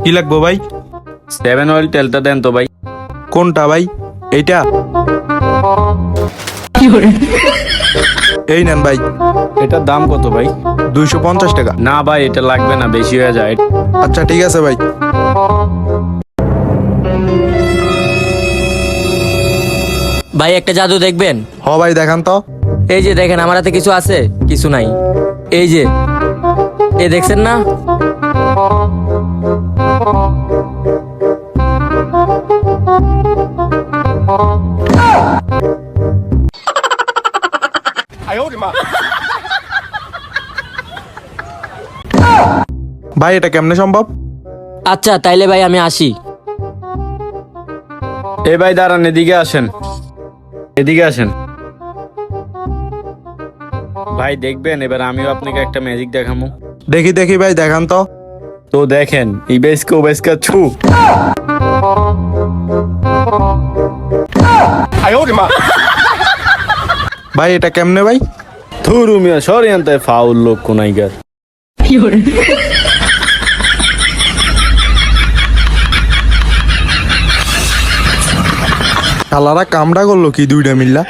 কি লাগবো ভাই? 7 অয়েল তেলটা দেন তো ভাই। কোনটা ভাই? এইটা? এই নেন ভাই। এটার দাম কত ভাই? 250 টাকা। না ভাই, এটা লাগবে না, বেশি হয়ে যায়। আচ্ছা ঠিক আছে ভাই। ভাই একটা জাদু দেখবেন? হ ভাই দেখান তো। এই যে দেখেন, আমার হাতে কিছু আছে, কিছু নাই। এই যে, এ দেখছেন না? ভাই এটা কেমনে সম্ভব? আচ্ছা তাইলে ভাই আমি আসি। এই ভাই দাঁড়ান, এদিকে আসেন, এদিকে আসেন। ভাই দেখবেন, এবার আমিও আপনাকে একটা ম্যাজিক দেখাবো। দেখি দেখি ভাই দেখান তো। তো দেখেন, ইবেসকা ওবেসকা ছু। ভাই এটা কেমনে ভাই? ধুরু মিয়া, সরিয়ান্তে ফাউল লোক কোনাইগার। শালারা কামড়া করলো কি দুইটা মিল্লা?